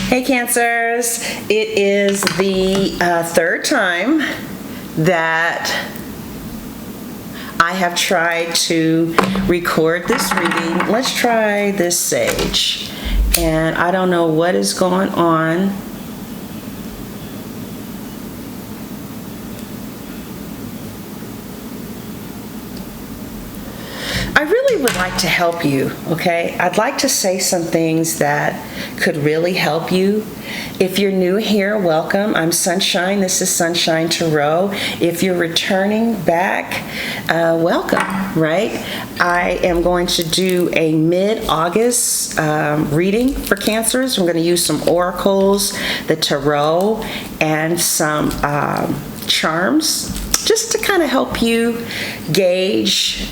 Hey Cancers, it is the third time that I have tried to record this reading. Let's try this sage. And I don't know what is going on. I really would like to help you, okay? I'd like to say some things that could really help you. If you're new here, welcome. I'm Sunshine. This is Sunshine Tarot. If you're returning back, welcome, right? I am going to do a mid-August reading for Cancers. I'm going to use some oracles, the tarot, and some charms just to kind of help you gauge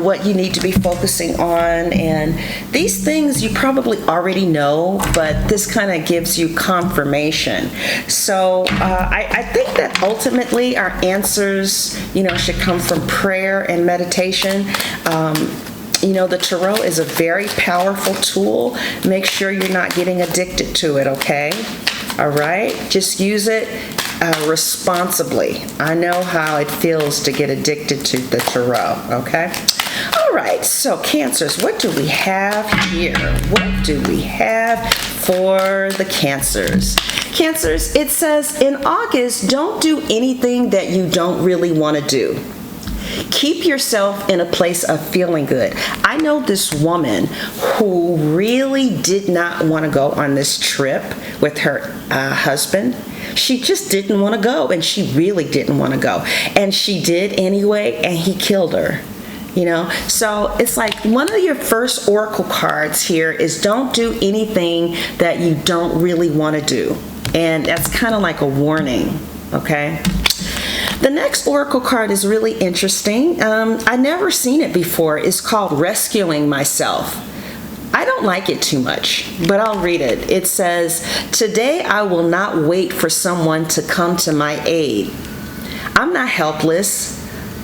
what you need to be focusing on. And these things you probably already know, but this kind of gives you confirmation. So I think that ultimately our answers, should come from prayer and meditation. The tarot is a very powerful tool. Make sure you're not getting addicted to it, okay? All right? Just use it responsibly. I know how it feels to get addicted to the tarot, okay? All right, so Cancers, what do we have here? What do we have for the Cancers? Cancers, it says, in August, don't do anything that you don't really want to do. Keep yourself in a place of feeling good. I know this woman who really did not want to go on this trip with her husband. She just didn't want to go, and she really didn't want to go. And she did anyway, and he killed her. So it's like one of your first oracle cards here is don't do anything that you don't really want to do. And that's kind of like a warning, okay? The next oracle card is really interesting. I've never seen it before. It's called Rescuing Myself. I don't like it too much, but I'll read it. It says, today I will not wait for someone to come to my aid. I'm not helpless.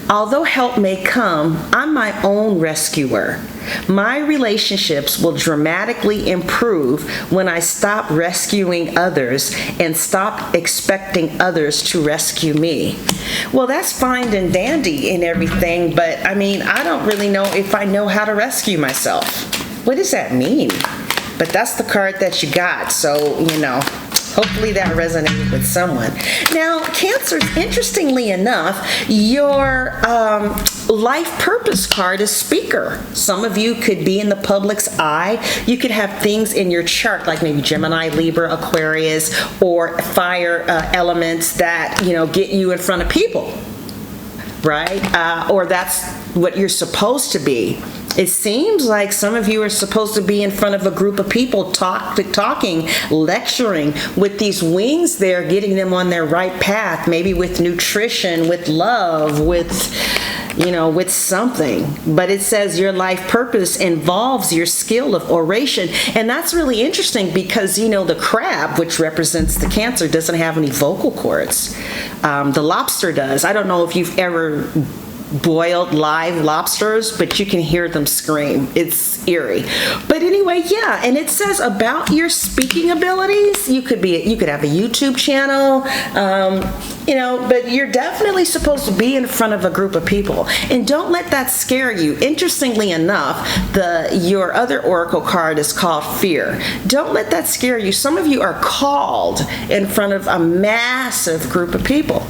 Although help may come, I'm my own rescuer. My relationships will dramatically improve when I stop rescuing others and stop expecting others to rescue me. Well, that's fine and dandy and everything, but I don't really know if I know how to rescue myself. What does that mean? But that's the card that you got, so, hopefully that resonated with someone. Now, Cancers, interestingly enough, your life purpose card is speaker. Some of you could be in the public's eye. You could have things in your chart like maybe Gemini, Libra, Aquarius, or fire elements that, get you in front of people, right? Or that's what you're supposed to be. It seems like some of you are supposed to be in front of a group of people talking, lecturing with these wings there, getting them on their right path, maybe with nutrition, with love, with something. But it says your life purpose involves your skill of oration. And that's really interesting because, the crab, which represents the Cancer, doesn't have any vocal cords. The lobster does. I don't know if you've ever boiled live lobsters, but you can hear them scream. It's eerie. But anyway, yeah, and it says about your speaking abilities. You could have a YouTube channel, but you're definitely supposed to be in front of a group of people. And don't let that scare you. Interestingly enough, your other oracle card is called Fear. Don't let that scare you. Some of you are called in front of a massive group of people.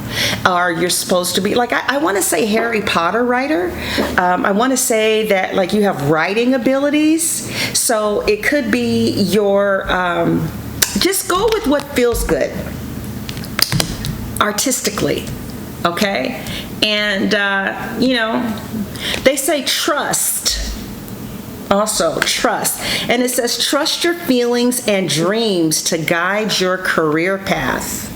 Or you're supposed to be, like, I want to say Harry Potter writer. I want to say that, like, you have writing abilities. So it could be your, just go with what feels good artistically, okay? And, they say trust. Also, trust. And it says trust your feelings and dreams to guide your career path.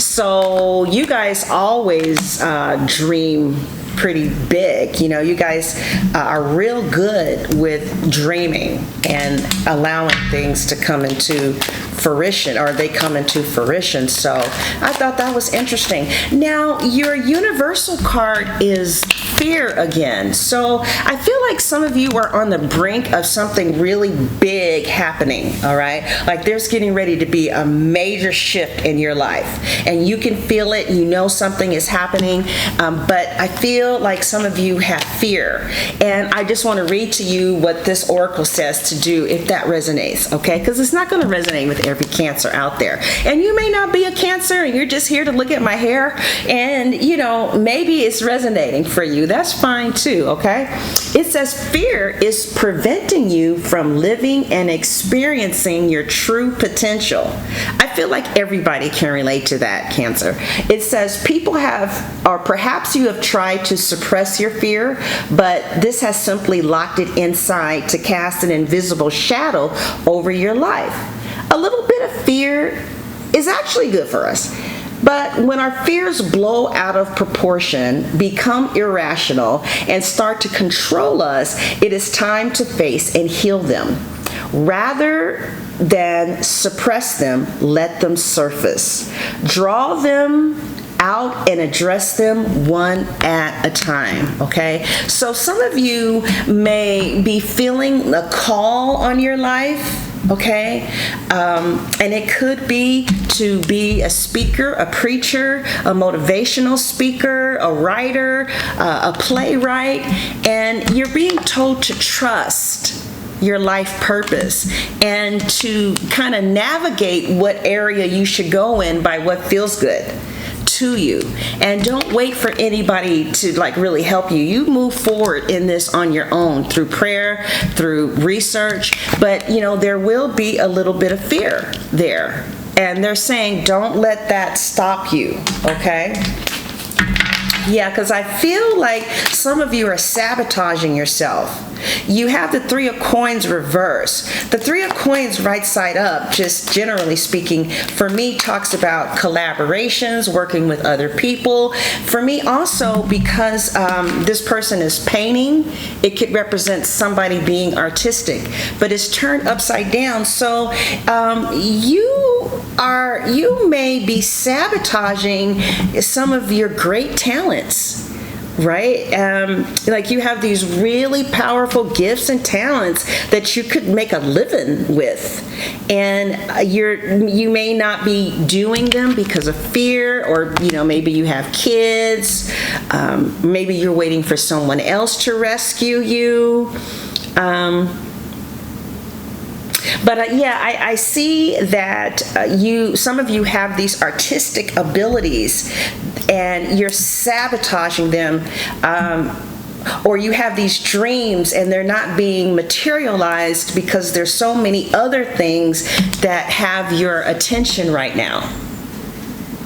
So you guys always dream pretty big. You guys are real good with dreaming and allowing things to come into fruition, or they come into fruition. So I thought that was interesting. Now, your universal card is fear again. So I feel like some of you are on the brink of something really big happening, all right? Like there's getting ready to be a major shift in your life, and you can feel it. You know something is happening, but I feel like some of you have fear. And I just want to read to you what this oracle says to do if that resonates, okay? Because it's not going to resonate with every Cancer out there. And you may not be a Cancer and you're just here to look at my hair, and maybe it's resonating for you. That's fine too, okay? It says fear is preventing you from living and experiencing your true potential. I feel like everybody can relate to that, Cancer. It says people have, or perhaps you have tried to suppress your fear, but this has simply locked it inside to cast an invisible shadow over your life. A little bit of fear is actually good for us. But when our fears blow out of proportion, become irrational, and start to control us, it is time to face and heal them. Rather than suppress them, let them surface. Draw them out and address them one at a time, okay? So some of you may be feeling a call on your life, okay? And it could be to be a speaker, a preacher, a motivational speaker, a writer, a playwright, and you're being told to trust your life purpose and to kind of navigate what area you should go in by what feels good to you. And don't wait for anybody to really help you. You move forward in this on your own through prayer, through research, but there will be a little bit of fear there. And they're saying don't let that stop you, okay? Yeah, because I feel like some of you are sabotaging yourself. You have the Three of Coins reverse. The Three of Coins right side up, just generally speaking, for me talks about collaborations, working with other people. For me also, because this person is painting, it could represent somebody being artistic, but it's turned upside down. So you may be sabotaging some of your great talents, right? Like you have these really powerful gifts and talents that you could make a living with, and you may not be doing them because of fear, or maybe you have kids, maybe you're waiting for someone else to rescue you. But I see that some of you have these artistic abilities and you're sabotaging them, or you have these dreams and they're not being materialized because there's so many other things that have your attention right now.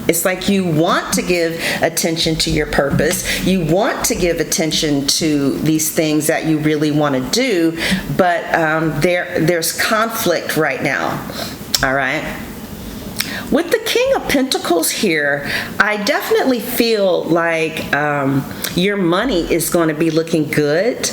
It's like you want to give attention to your purpose. You want to give attention to these things that you really want to do, but there's conflict right now. All right? With the King of Pentacles here, I definitely feel like your money is going to be looking good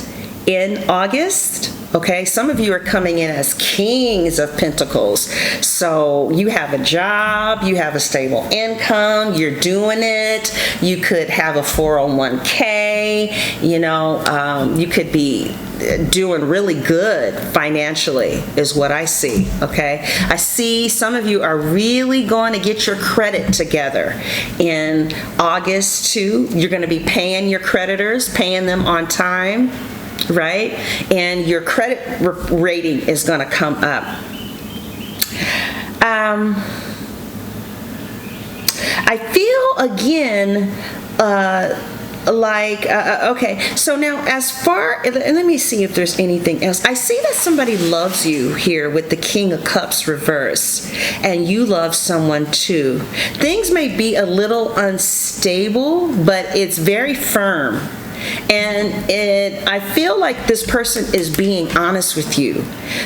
in August. Okay, some of you are coming in as Kings of Pentacles. So you have a job, you have a stable income, you're doing it. You could have a 401k, you could be doing really good financially is what I see, okay? I see some of you are really going to get your credit together in August too. You're going to be paying your creditors, paying them on time, right? And your credit rating is going to come up. I feel again okay, so now let me see if there's anything else. I see that somebody loves you here with the King of Cups reverse, and you love someone too. Things may be a little unstable, but it's very firm. And I feel like this person is being honest with you.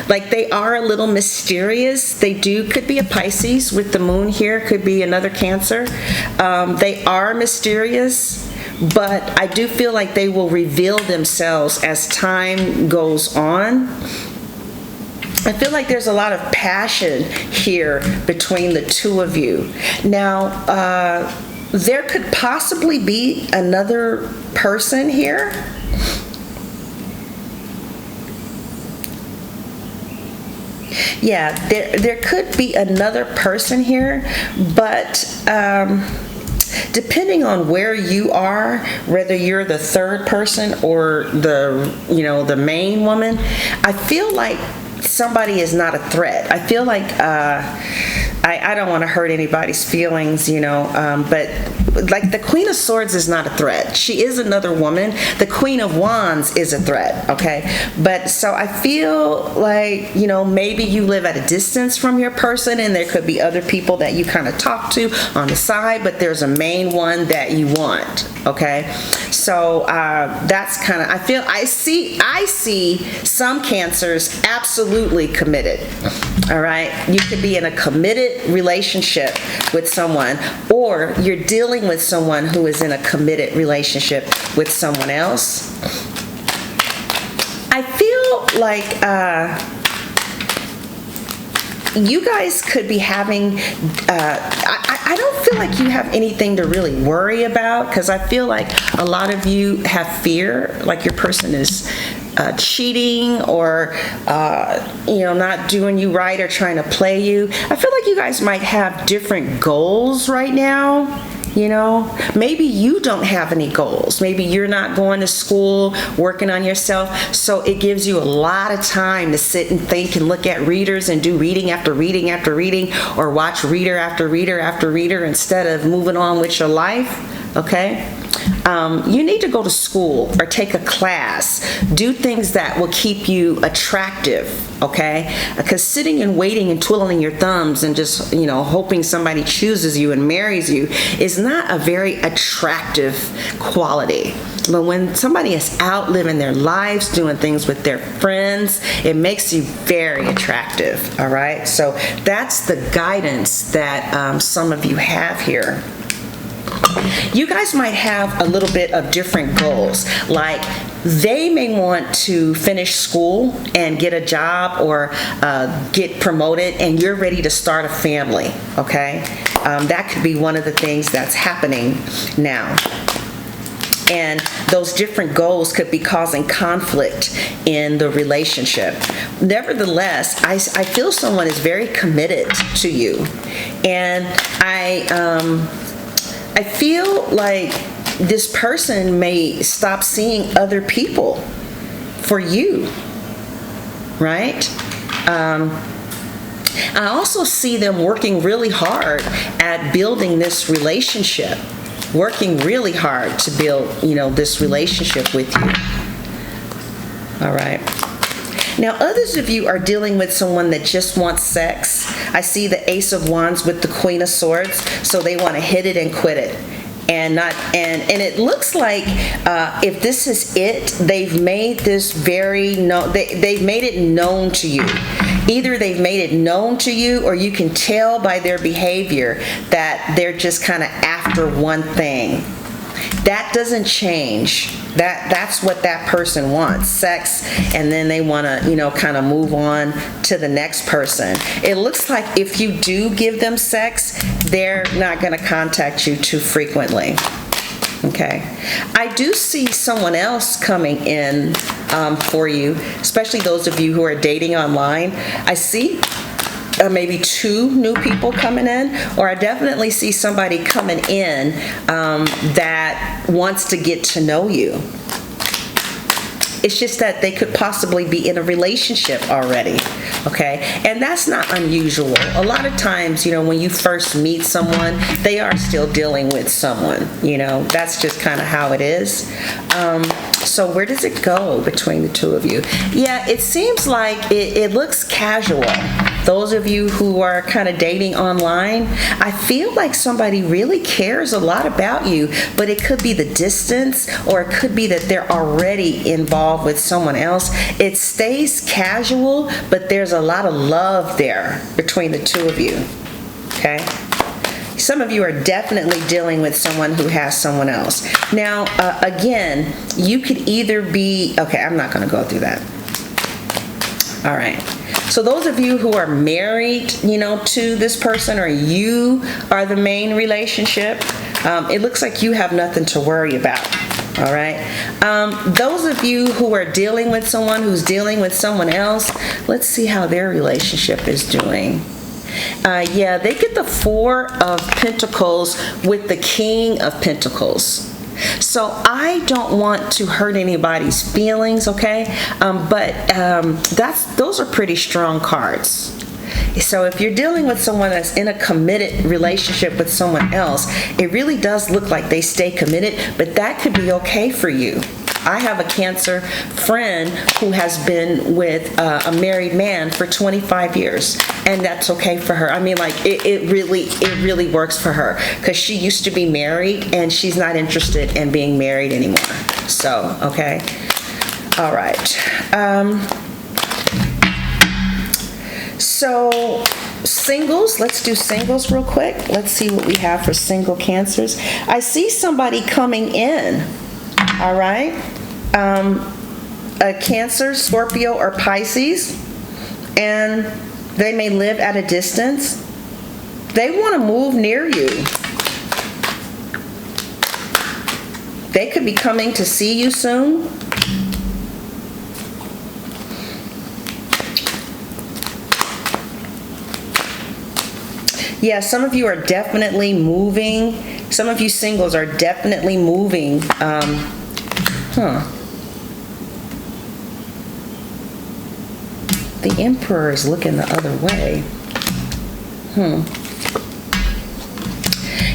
Like they are a little mysterious. Could be a Pisces with the moon here, could be another Cancer. They are mysterious, but I do feel like they will reveal themselves as time goes on. I feel like there's a lot of passion here between the two of you. Now, there could possibly be another person here. Yeah, there could be another person here, but depending on where you are, whether you're the third person or the main woman, I feel like somebody is not a threat. I feel like I don't want to hurt anybody's feelings, but like the Queen of Swords is not a threat. She is another woman. The Queen of Wands is a threat, okay? But so I feel like, maybe you live at a distance from your person and there could be other people that you kind of talk to on the side, but there's a main one that you want, okay? So that's kind of, I see some Cancers absolutely committed, all right? You could be in a committed relationship with someone, or you're dealing with someone who is in a committed relationship with someone else. I feel like you guys could be having, I don't feel like you have anything to really worry about, because I feel like a lot of you have fear, like your person is cheating or not doing you right or trying to play you. I feel like you guys might have different goals right now. Maybe you don't have any goals. Maybe you're not going to school, working on yourself, so it gives you a lot of time to sit and think and look at readers and do reading after reading after reading, or watch reader after reader after reader instead of moving on with your life, okay? You need to go to school or take a class. Do things that will keep you attractive, okay? Because sitting and waiting and twiddling your thumbs and just, hoping somebody chooses you and marries you is not a very attractive quality. But when somebody is out living their lives, doing things with their friends, it makes you very attractive, all right? So that's the guidance that some of you have here. You guys might have a little bit of different goals, like they may want to finish school and get a job or get promoted, and you're ready to start a family, okay? That could be one of the things that's happening now. And those different goals could be causing conflict in the relationship. Nevertheless, I feel someone is very committed to you. And I feel like this person may stop seeing other people for you, right? I also see them working really hard at building this relationship, working really hard to build, this relationship with you. All right. Now, others of you are dealing with someone that just wants sex. I see the Ace of Wands with the Queen of Swords, so they want to hit it and quit it. And it looks like if this is it, they've made this they've made it known to you. Either they've made it known to you, or you can tell by their behavior that they're just kind of after one thing. That doesn't change. That's what that person wants, sex, and then they want to, kind of move on to the next person. It looks like if you do give them sex, they're not going to contact you too frequently. Okay. I do see someone else coming in for you, especially those of you who are dating online. I see maybe 2 new people coming in, or I definitely see somebody coming in that wants to get to know you. It's just that they could possibly be in a relationship already, okay? And that's not unusual. A lot of times, when you first meet someone, they are still dealing with someone, That's just kind of how it is. So where does it go between the two of you? Yeah, it seems like it looks casual. Those of you who are kind of dating online, I feel like somebody really cares a lot about you, but it could be the distance, or it could be that they're already involved with someone else. It stays casual, but there's a lot of love there between the two of you, okay? Some of you are definitely dealing with someone who has someone else. Now, again, you could either be, okay, I'm not going to go through that. All right. So those of you who are married, to this person, or you are the main relationship, it looks like you have nothing to worry about. All right. Those of you who are dealing with someone who's dealing with someone else, let's see how their relationship is doing. Yeah, they get the Four of Pentacles with the King of Pentacles. So I don't want to hurt anybody's feelings, okay? Those are pretty strong cards. So if you're dealing with someone that's in a committed relationship with someone else, it really does look like they stay committed, but that could be okay for you. I have a Cancer friend who has been with a married man for 25 years, and that's okay for her. I mean, like, it really works for her, because she used to be married and she's not interested in being married anymore. So, okay. All right. So singles, let's do singles real quick. Let's see what we have for single Cancers. I see somebody coming in. All right. A Cancer, Scorpio, or Pisces, and they may live at a distance. They want to move near you. They could be coming to see you soon. Yeah, some of you are definitely moving. Some of you singles are definitely moving. The Emperor is looking the other way.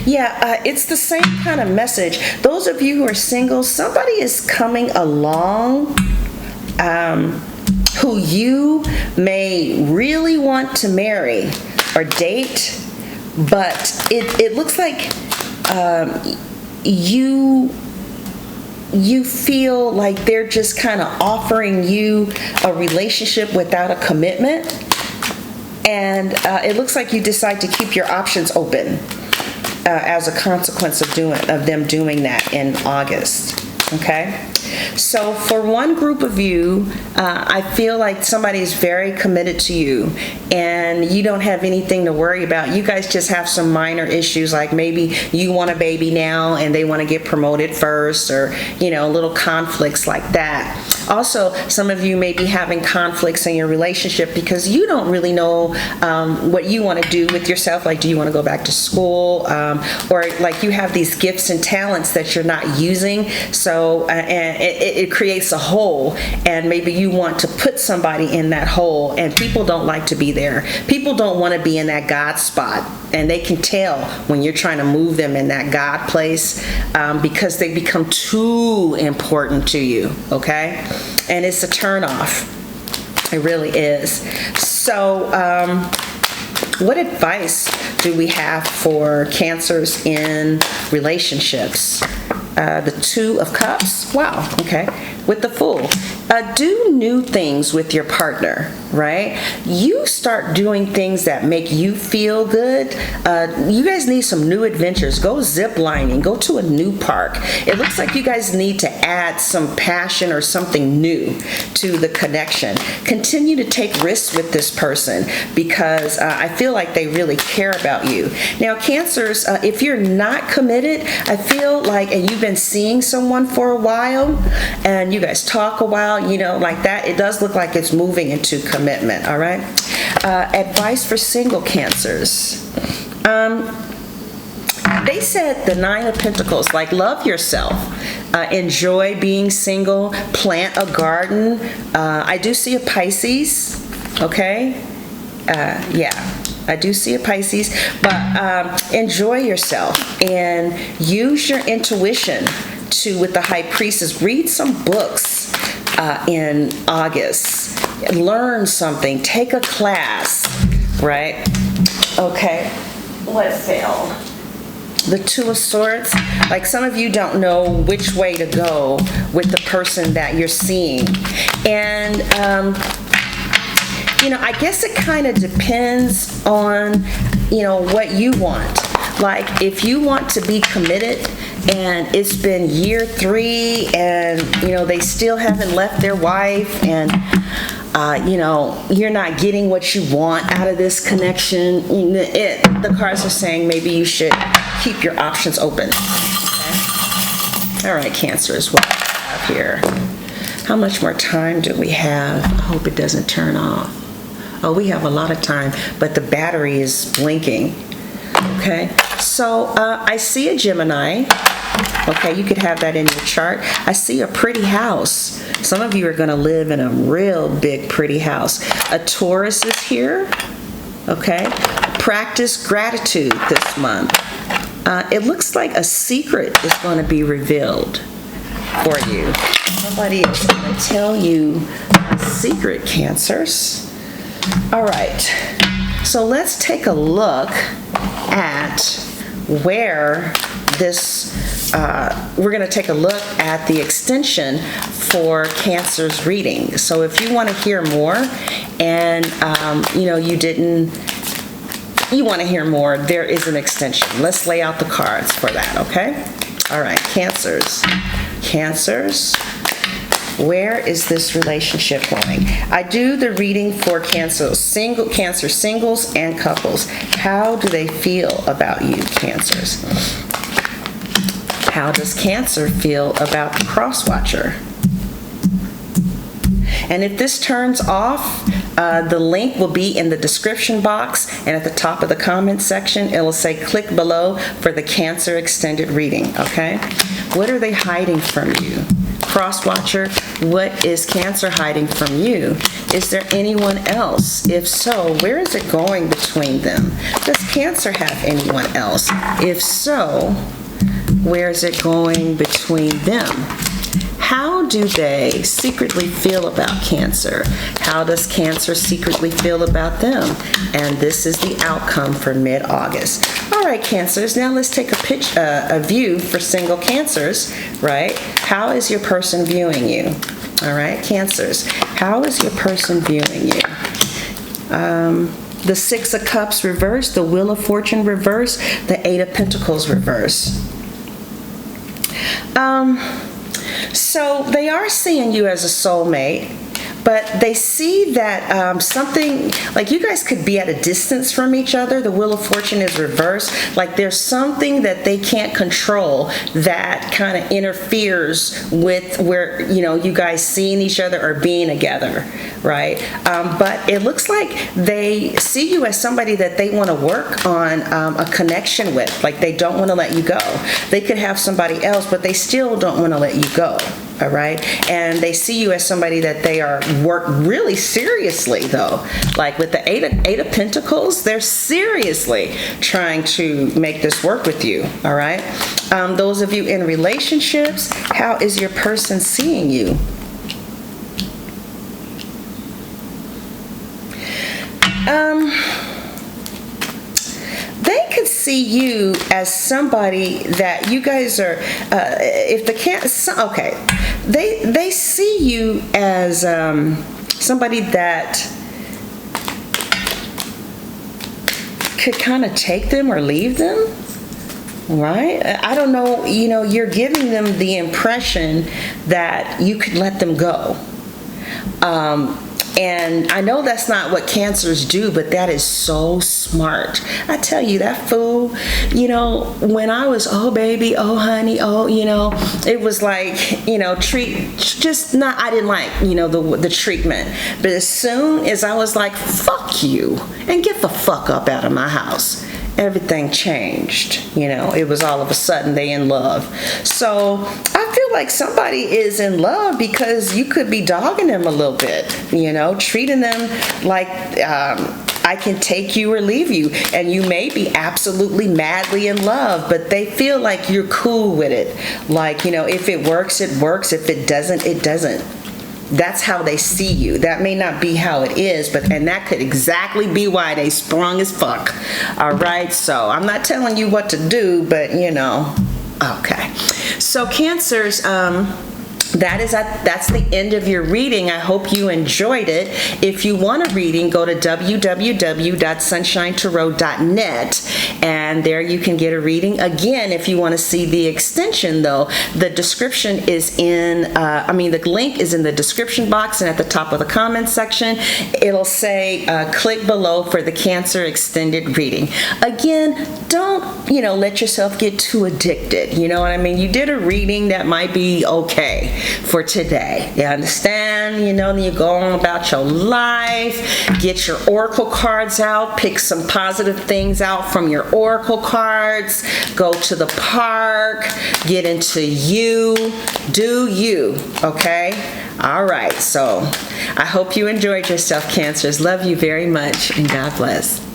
Yeah, it's the same kind of message. Those of you who are single, somebody is coming along who you may really want to marry or date, but it looks like you feel like they're just kind of offering you a relationship without a commitment, and it looks like you decide to keep your options open as a consequence of them doing that in August. Okay? So for one group of you, I feel like somebody is very committed to you and you don't have anything to worry about. You guys just have some minor issues, like maybe you want a baby now and they want to get promoted first, or little conflicts like that. Also, some of you may be having conflicts in your relationship because you don't really know what you want to do with yourself. Like, do you want to go back to school? Or like you have these gifts and talents that you're not using. So, and it creates a hole, and maybe you want to put somebody in that hole, and people don't like to be there. People don't want to be in that God spot, and they can tell when you're trying to move them in that God place because they become too important to you, okay? And it's a turnoff. It really is. So, what advice do we have for Cancers in relationships? The Two of Cups. Wow, okay. With the Fool. Do new things with your partner, right? You start doing things that make you feel good. You guys need some new adventures. Go zip lining. Go to a new park. It looks like you guys need to add some passion or something new to the connection. Continue to take risks with this person because I feel like they really care about you. Now, Cancers, if you're not committed, I feel like, and you've been seeing someone for a while, and you guys talk a while, like that, it does look like it's moving into commitment, all right? Advice for single Cancers. They said the Nine of Pentacles, like, love yourself. Enjoy being single. Plant a garden. I do see a Pisces, okay? Yeah. I do see a Pisces, but enjoy yourself and use your intuition with the High Priestess. Read some books in August. Learn something. Take a class, right? Okay. What fell? The Two of Swords. Like, some of you don't know which way to go with the person that you're seeing. And I guess it kind of depends on, what you want. Like, if you want to be committed and it's been year 3 and, they still haven't left their wife, and you're not getting what you want out of this connection. The cards are saying maybe you should keep your options open. Okay? All right, Cancers, what do we have here? How much more time do we have? I hope it doesn't turn off. Oh, we have a lot of time, but the battery is blinking. Okay, so I see a Gemini. Okay, you could have that in your chart. I see a pretty house. Some of you are going to live in a real big, pretty house. A Taurus is here. Okay, practice gratitude this month. It looks like a secret is going to be revealed for you. Somebody is going to tell you a secret, Cancers. All right, so let's take a look at where this, we're going to take a look at the extension for Cancer's reading. So if you want to hear more and, you want to hear more, there is an extension. Let's lay out the cards for that, okay? All right, Cancers. Cancers, where is this relationship going? I do the reading for Cancer singles and couples. How do they feel about you, Cancers? How does Cancer feel about the crosswatcher? And if this turns off, the link will be in the description box, and at the top of the comment section, it will say click below for the Cancer extended reading, okay? What are they hiding from you? Crosswatcher, what is Cancer hiding from you? Is there anyone else? If so, where is it going between them? Does Cancer have anyone else? If so, where is it going between them? How do they secretly feel about Cancer? How does Cancer secretly feel about them? And this is the outcome for mid-August. All right, Cancers, now let's take a view for single Cancers, right? How is your person viewing you? All right, Cancers, how is your person viewing you? The Six of Cups reverse, the Wheel of Fortune reverse, the Eight of Pentacles reverse. So they are seeing you as a soulmate, but they see that something, like you guys could be at a distance from each other. The Wheel of Fortune is reversed. Like there's something that they can't control that kind of interferes with where, you guys seeing each other or being together, right? But it looks like they see you as somebody that they want to work on a connection with. Like they don't want to let you go. They could have somebody else, but they still don't want to let you go. All right, and they see you as somebody that they are work really seriously, though. Like with the Eight of Pentacles, they're seriously trying to make this work with you. All right, those of you in relationships, how is your person seeing you? They could see you as somebody that you guys are, if the okay, they see you as somebody that could kind of take them or leave them, right? I don't know, you're giving them the impression that you could let them go. And I know that's not what Cancers do, but that is so smart. I tell you, that fool, when I was, oh baby, oh honey, oh, it was like, I didn't like, the treatment. But as soon as I was like, fuck you, and get the fuck up out of my house, everything changed. It was all of a sudden they in love. So I feel like somebody is in love because you could be dogging them a little bit, treating them like I can take you or leave you, and you may be absolutely madly in love, but they feel like you're cool with it. Like, if it works, it works. If it doesn't, it doesn't. That's how they see you. That may not be how it is, and that could exactly be why they sprung as fuck. All right, so I'm not telling you what to do, but okay. So Cancers, that's the end of your reading. I hope you enjoyed it. If you want a reading, go to www.sunshinetarot.net, and there you can get a reading. Again, if you want to see the extension, though, the description is the link is in the description box and at the top of the comments section. It'll say click below for the Cancer extended reading. Again, don't let yourself get too addicted. You know what I mean? You did a reading that might be okay for today. You understand? Then you go on about your life, get your oracle cards out, pick some positive things out from your oracle cards, go to the park, get into you, do you, okay? All right, so I hope you enjoyed yourself, Cancers. Love you very much, and God bless.